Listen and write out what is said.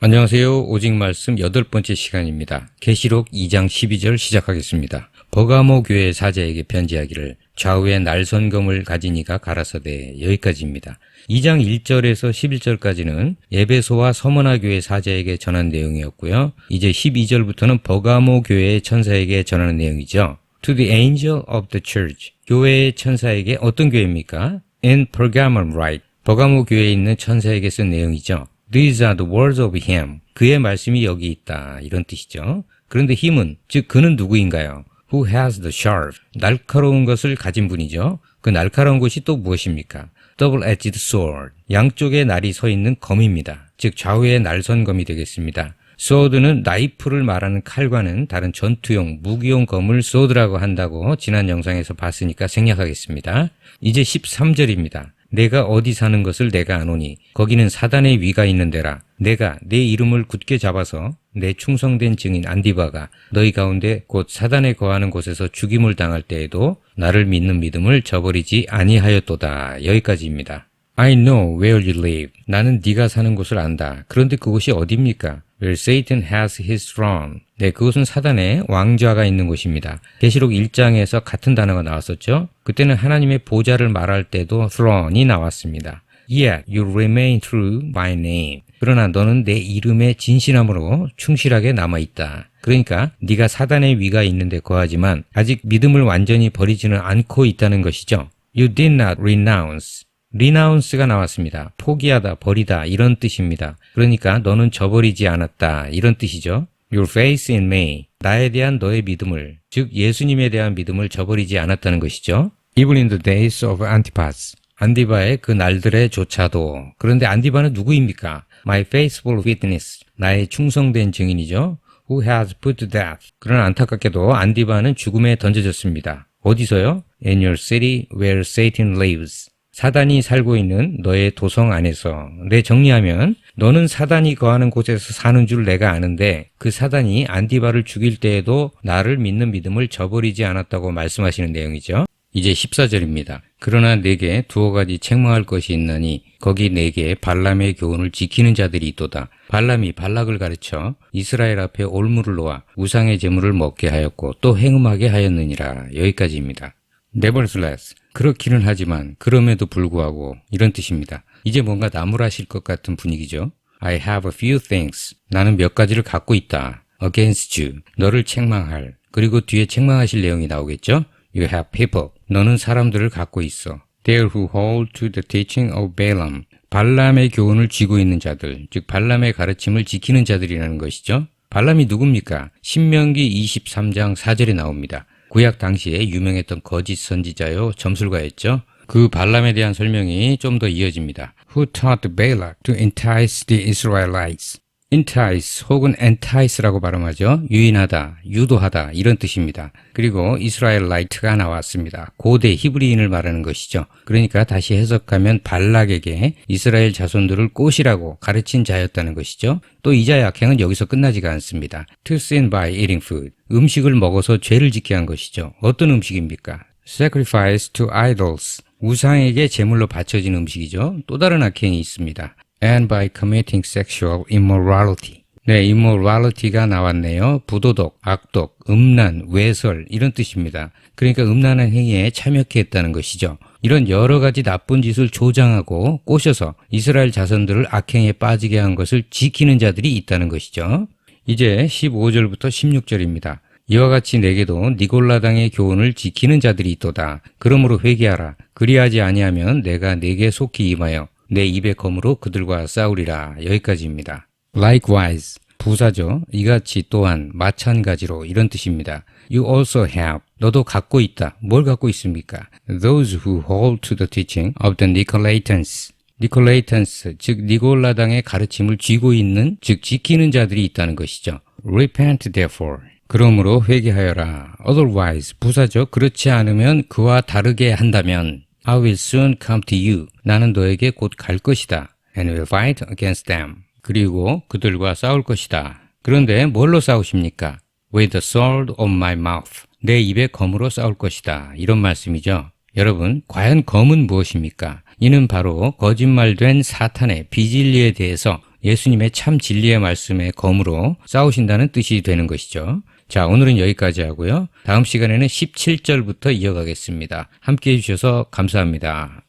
안녕하세요. 오직 말씀 8번째 시간입니다. 계시록 2장 12절 시작하겠습니다. 버가모 교회 사자에게 편지하기를 좌우에 날선검을 가진 이가 가라사대. 여기까지입니다. 2장 1절에서 11절까지는 에베소와 서머나 교회 사자에게 전한 내용이었고요. 이제 12절부터는 버가모 교회의 천사에게 전하는 내용이죠. To the angel of the church. 교회의 천사에게 어떤 교회입니까? In Pergamum write. 버가모 교회에 있는 천사에게 쓴 내용이죠. These are the words of him. 그의 말씀이 여기 있다. 이런 뜻이죠. 그런데 힘은, 즉 그는 누구인가요? Who has the sharp. 날카로운 것을 가진 분이죠. 그 날카로운 것이 또 무엇입니까? Double-edged sword. 양쪽에 날이 서 있는 검입니다. 즉 좌우에 날선검이 되겠습니다. sword는 나이프를 말하는 칼과는 다른 전투용, 무기용 검을 sword라고 한다고 지난 영상에서 봤으니까 생략하겠습니다. 이제 13절입니다. 내가 어디 사는 것을 내가 아노니 거기는 사단의 위가 있는 데라. 내가 내 이름을 굳게 잡아서 내 충성된 증인 안디바가 너희 가운데 곧 사단에 거하는 곳에서 죽임을 당할 때에도 나를 믿는 믿음을 저버리지 아니하였도다. 여기까지입니다. I know where you live. 나는 네가 사는 곳을 안다. 그런데 그곳이 어디입니까? Where Satan has his throne. 네, 그곳은 사단의 왕좌가 있는 곳입니다. 계시록 1장에서 같은 단어가 나왔었죠. 그때는 하나님의 보좌를 말할 때도 throne이 나왔습니다. Yet you remain true by name. 그러나 너는 내 이름에 진실함으로 충실하게 남아있다. 그러니까 네가 사단의 위가 있는데 거하지만 아직 믿음을 완전히 버리지는 않고 있다는 것이죠. You did not renounce. renounce가 나왔습니다. 포기하다, 버리다 이런 뜻입니다. 그러니까 너는 저버리지 않았다 이런 뜻이죠. Your faith in me. 나에 대한 너의 믿음을, 즉 예수님에 대한 믿음을 저버리지 않았다는 것이죠. Even in the days of Antipas. 안디바의 그 날들에 조차도. 그런데 안디바는 누구입니까? My faithful witness. 나의 충성된 증인이죠. Who has put to death. 그러나 안타깝게도 안디바는 죽음에 던져졌습니다. 어디서요? In your city where Satan lives. 사단이 살고 있는 너의 도성 안에서. 네, 정리하면 너는 사단이 거하는 곳에서 사는 줄 내가 아는데 그 사단이 안디바를 죽일 때에도 나를 믿는 믿음을 저버리지 않았다고 말씀하시는 내용이죠. 이제 14절입니다. 그러나 내게 두어 가지 책망할 것이 있나니 거기 내게 발람의 교훈을 지키는 자들이 있도다. 발람이 발락을 가르쳐 이스라엘 앞에 올무를 놓아 우상의 제물을 먹게 하였고 또 행음하게 하였느니라. 여기까지입니다. Nevertheless. 그렇기는 하지만 그럼에도 불구하고 이런 뜻입니다. 이제 뭔가 나무라실 것 같은 분위기죠. I have a few things. 나는 몇 가지를 갖고 있다. Against you. 너를 책망할. 그리고 뒤에 책망하실 내용이 나오겠죠. You have people. 너는 사람들을 갖고 있어. They who hold to the teaching of Balaam. 발람의 교훈을 쥐고 있는 자들. 즉 발람의 가르침을 지키는 자들이라는 것이죠. 발람이 누굽니까? 신명기 23장 4절에 나옵니다. 구약 당시에 유명했던 거짓 선지자요 점술가였죠. 그 발람에 대한 설명이 좀 더 이어집니다. Who taught Balak to entice the Israelites. entice 혹은 entice라고 발음하죠. 유인하다, 유도하다 이런 뜻입니다. 그리고 이스라엘라이트가 나왔습니다. 고대 히브리인을 말하는 것이죠. 그러니까 다시 해석하면 발락에게 이스라엘 자손들을 꼬시라고 가르친 자였다는 것이죠. 또 이 자의 악행은 여기서 끝나지가 않습니다. To sin by eating food. 음식을 먹어서 죄를 짓게 한 것이죠. 어떤 음식입니까? Sacrifice to idols. 우상에게 제물로 바쳐진 음식이죠. 또 다른 악행이 있습니다. And by committing sexual immorality. 네, immorality가 나왔네요. 부도덕, 악독, 음란, 외설 이런 뜻입니다. 그러니까 음란한 행위에 참여케 했다는 것이죠. 이런 여러 가지 나쁜 짓을 조장하고 꼬셔서 이스라엘 자손들을 악행에 빠지게 한 것을 지키는 자들이 있다는 것이죠. 이제 15절부터 16절입니다. 이와 같이 내게도 니골라당의 교훈을 지키는 자들이 있도다. 그러므로 회개하라. 그리하지 아니하면 내가 내게 속히 임하여 내 입의 검으로 그들과 싸우리라. 여기까지입니다. Likewise, 부사죠. 이같이 또한 마찬가지로 이런 뜻입니다. You also have. 너도 갖고 있다. 뭘 갖고 있습니까? Those who hold to the teaching of the Nicolaitans. 니콜레이탄스, 즉 니골라당의 가르침을 쥐고 있는, 즉 지키는 자들이 있다는 것이죠. Repent therefore. 그러므로 회개하여라. Otherwise, 부사죠. 그렇지 않으면 그와 다르게 한다면 I will soon come to you. 나는 너에게 곧 갈 것이다. And will fight against them. 그리고 그들과 싸울 것이다. 그런데 뭘로 싸우십니까? With the sword of my mouth. 내 입의 검으로 싸울 것이다. 이런 말씀이죠. 여러분, 과연 검은 무엇입니까? 이는 바로 거짓말된 사탄의 비진리에 대해서 예수님의 참 진리의 말씀의 검으로 싸우신다는 뜻이 되는 것이죠. 자, 오늘은 여기까지 하고요. 다음 시간에는 17절부터 이어가겠습니다. 함께해 주셔서 감사합니다.